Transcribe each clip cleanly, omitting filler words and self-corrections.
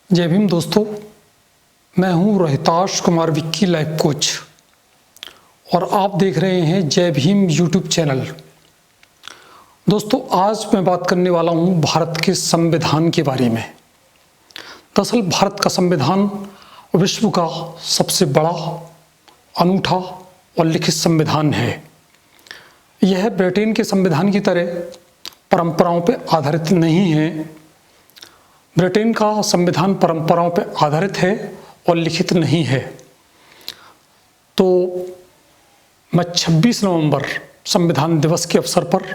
जय भीम दोस्तों, मैं हूं रोहिताश कुमार विक्की लाइफ कोच और आप देख रहे हैं जय भीम यूट्यूब चैनल। दोस्तों, आज मैं बात करने वाला हूं भारत के संविधान के बारे में। दरअसल भारत का संविधान विश्व का सबसे बड़ा, अनूठा और लिखित संविधान है। यह ब्रिटेन के संविधान की तरह परंपराओं पर आधारित नहीं है। ब्रिटेन का संविधान परंपराओं पर आधारित है और लिखित नहीं है। तो मैं 26 नवंबर संविधान दिवस के अवसर पर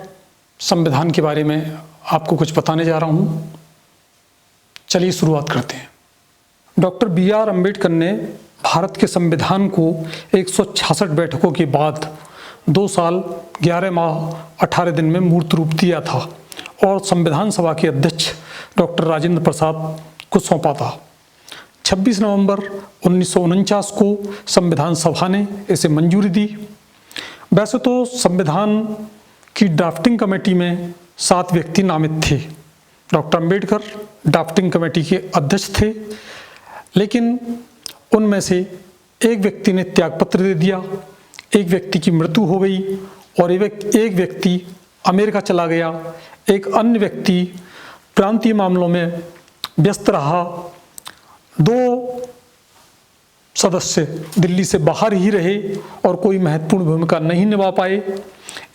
संविधान के बारे में आपको कुछ बताने जा रहा हूँ। चलिए शुरुआत करते हैं। Doctor B R. अम्बेडकर ने भारत के संविधान को 166 बैठकों के बाद 2 साल 11 माह 18 दिन में मूर्त रूप दिया था और संविधान सभा के अध्यक्ष डॉक्टर राजेंद्र प्रसाद को सौंपा था। 26 नवंबर 1949 को संविधान सभा ने इसे मंजूरी दी। वैसे तो संविधान की ड्राफ्टिंग कमेटी में 7 व्यक्ति नामित थे। डॉक्टर अम्बेडकर ड्राफ्टिंग कमेटी के अध्यक्ष थे, लेकिन उनमें से एक व्यक्ति ने त्यागपत्र दे दिया, एक व्यक्ति की मृत्यु हो गई और एक व्यक्ति अमेरिका चला गया। एक अन्य व्यक्ति प्रांतीय मामलों में व्यस्त रहा। 2 सदस्य दिल्ली से बाहर ही रहे और कोई महत्वपूर्ण भूमिका नहीं निभा पाए।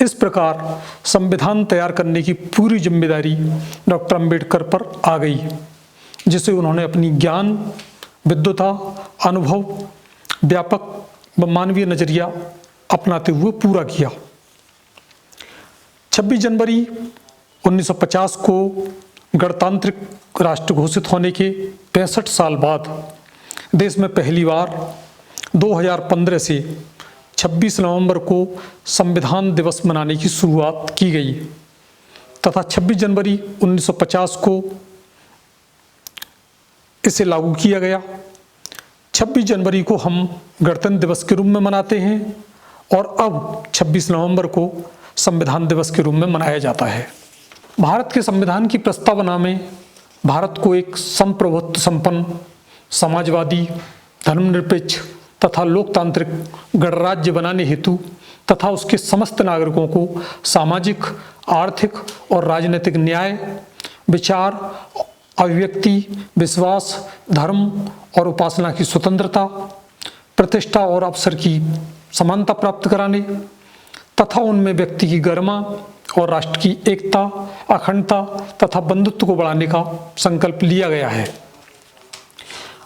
इस प्रकार संविधान तैयार करने की पूरी जिम्मेदारी डॉक्टर अम्बेडकर पर आ गई, जिसे उन्होंने अपनी ज्ञान, विद्वता, अनुभव, व्यापक व मानवीय नजरिया अपनाते हुए पूरा किया। 26 जनवरी 1950 को गणतांत्रिक राष्ट्र घोषित होने के 65 साल बाद देश में पहली बार 2015 से 26 नवंबर को संविधान दिवस मनाने की शुरुआत की गई तथा 26 जनवरी 1950 को इसे लागू किया गया। 26 जनवरी को हम गणतंत्र दिवस के रूप में मनाते हैं और अब 26 नवंबर को संविधान दिवस के रूप में मनाया जाता है। भारत के संविधान की प्रस्तावना में भारत को एक संप्रभुत्व संपन्न, समाजवादी, धर्मनिरपेक्ष तथा लोकतांत्रिक गणराज्य बनाने हेतु तथा उसके समस्त नागरिकों को सामाजिक, आर्थिक और राजनीतिक न्याय, विचार, अभिव्यक्ति, विश्वास, धर्म और उपासना की स्वतंत्रता, प्रतिष्ठा और अवसर की समानता प्राप्त कराने तथा उनमें व्यक्ति की गरिमा और राष्ट्र की एकता, अखंडता तथा बंधुत्व को बढ़ाने का संकल्प लिया गया है।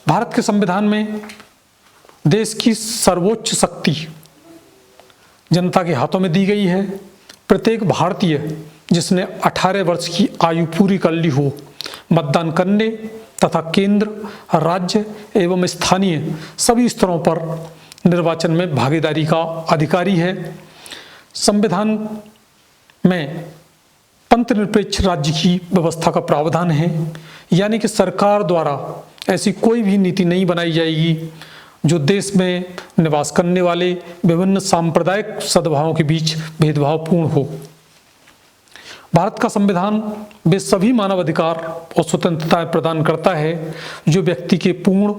भारत के संविधान में देश की सर्वोच्च शक्ति जनता के हाथों में दी गई है। प्रत्येक भारतीय जिसने 18 वर्ष की आयु पूरी कर ली हो, मतदान करने तथा केंद्र, राज्य एवं स्थानीय सभी स्तरों पर निर्वाचन में भागीदारी का अधिकारी है। संविधान में पंथ निरपेक्ष राज्य की व्यवस्था का प्रावधान है, यानी कि सरकार द्वारा ऐसी कोई भी नीति नहीं बनाई जाएगी जो देश में निवास करने वाले विभिन्न सांप्रदायिक सद्भावों के बीच भेदभावपूर्ण हो। भारत का संविधान वे सभी मानव अधिकार और स्वतंत्रताएं प्रदान करता है जो व्यक्ति के पूर्ण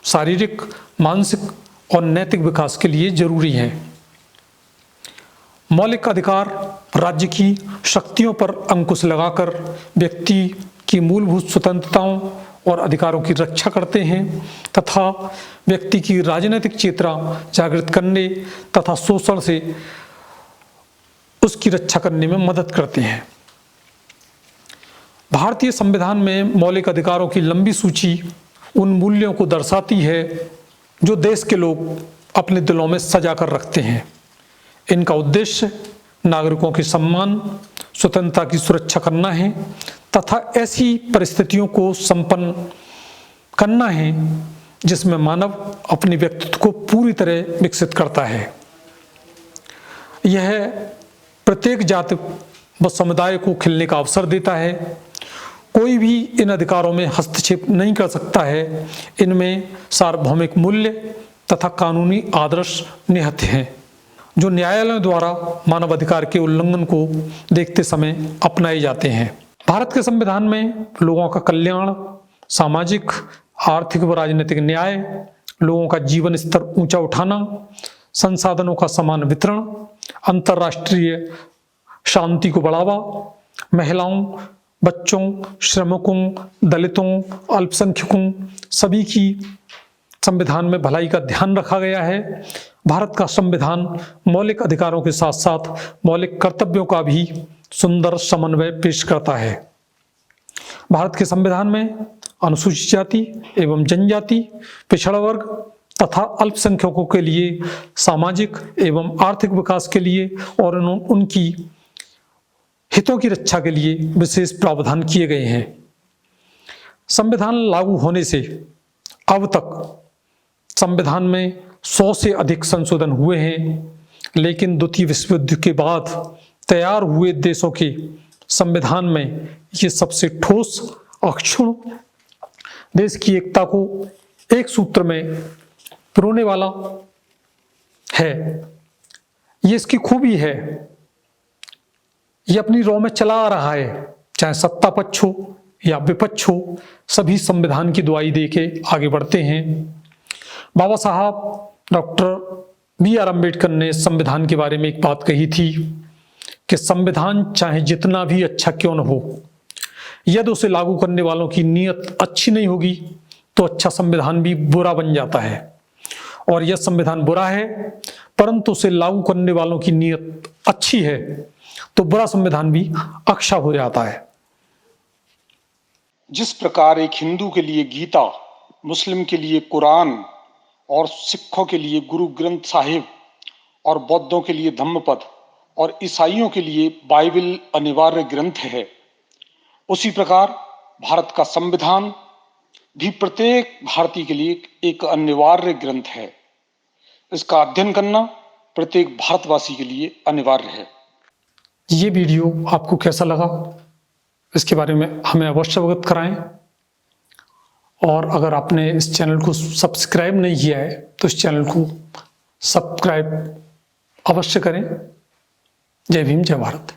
शारीरिक, मानसिक और नैतिक विकास के लिए जरूरी हैं। मौलिक अधिकार राज्य की शक्तियों पर अंकुश लगाकर व्यक्ति की मूलभूत स्वतंत्रताओं और अधिकारों की रक्षा करते हैं तथा व्यक्ति की राजनीतिक चेतना जागृत करने तथा शोषण से उसकी रक्षा करने में मदद करते हैं। भारतीय संविधान में मौलिक अधिकारों की लंबी सूची उन मूल्यों को दर्शाती है जो देश के लोग अपने दिलों में सजा कर रखते हैं। इनका उद्देश्य नागरिकों के सम्मान, स्वतंत्रता की सुरक्षा करना है तथा ऐसी परिस्थितियों को संपन्न करना है जिसमें मानव अपने व्यक्तित्व को पूरी तरह विकसित करता है। यह प्रत्येक जाति व समुदाय को खिलने का अवसर देता है। कोई भी इन अधिकारों में हस्तक्षेप नहीं कर सकता है। इनमें सार्वभौमिक मूल्य तथा कानूनी आदर्श निहित हैं जो न्यायालयों द्वारा मानवाधिकार के उल्लंघन को देखते समय अपनाए जाते हैं। भारत के संविधान में लोगों का कल्याण, सामाजिक, आर्थिक व राजनीतिक न्याय, लोगों का जीवन स्तर ऊंचा उठाना, संसाधनों का समान वितरण, अंतर्राष्ट्रीय शांति को बढ़ावा, महिलाओं, बच्चों, श्रमिकों, दलितों, अल्पसंख्यकों सभी की संविधान में भलाई का ध्यान रखा गया है। भारत का संविधान मौलिक अधिकारों के साथ साथ मौलिक कर्तव्यों का भी सुंदर समन्वय पेश करता है। भारत के संविधान में अनुसूचित जाति एवं जनजाति, पिछड़ा वर्ग तथा अल्पसंख्यकों के लिए सामाजिक एवं आर्थिक विकास के लिए और उनकी हितों की रक्षा के लिए विशेष प्रावधान किए गए हैं। संविधान लागू होने से अब तक संविधान में 100 से अधिक संशोधन हुए हैं, लेकिन द्वितीय विश्व युद्ध के बाद तैयार हुए देशों के संविधान में ये सबसे ठोस, अक्षुण्ण, देश की एकता को एक सूत्र में पिरोने वाला है। ये इसकी खूबी है, ये अपनी रॉ में चला आ रहा है, चाहे सत्ता पक्ष हो या विपक्ष हो, सभी संविधान की दुआई दे के आगे बढ़ते हैं। बाबा साहब डॉक्टर B.R. अम्बेडकर ने संविधान के बारे में एक बात कही थी कि संविधान चाहे जितना भी अच्छा क्यों न हो, यदि उसे लागू करने वालों की नीयत अच्छी नहीं होगी तो अच्छा संविधान भी बुरा बन जाता है, और यह संविधान बुरा है परंतु उसे लागू करने वालों की नीयत अच्छी है तो बुरा संविधान भी अच्छा हो जाता है। जिस प्रकार एक हिंदू के लिए गीता, मुस्लिम के लिए कुरान और सिखों के लिए गुरु ग्रंथ साहिब और बौद्धों के लिए धम्मपद और ईसाइयों के लिए बाइबल अनिवार्य ग्रंथ है, उसी प्रकार भारत का संविधान भी प्रत्येक भारतीय के लिए एक अनिवार्य ग्रंथ है। इसका अध्ययन करना प्रत्येक भारतवासी के लिए अनिवार्य है। ये वीडियो आपको कैसा लगा इसके बारे में हमें अवश्य अवगत कराएं, और अगर आपने इस चैनल को सब्सक्राइब नहीं किया है तो इस चैनल को सब्सक्राइब अवश्य करें। जय भीम, जय भारत।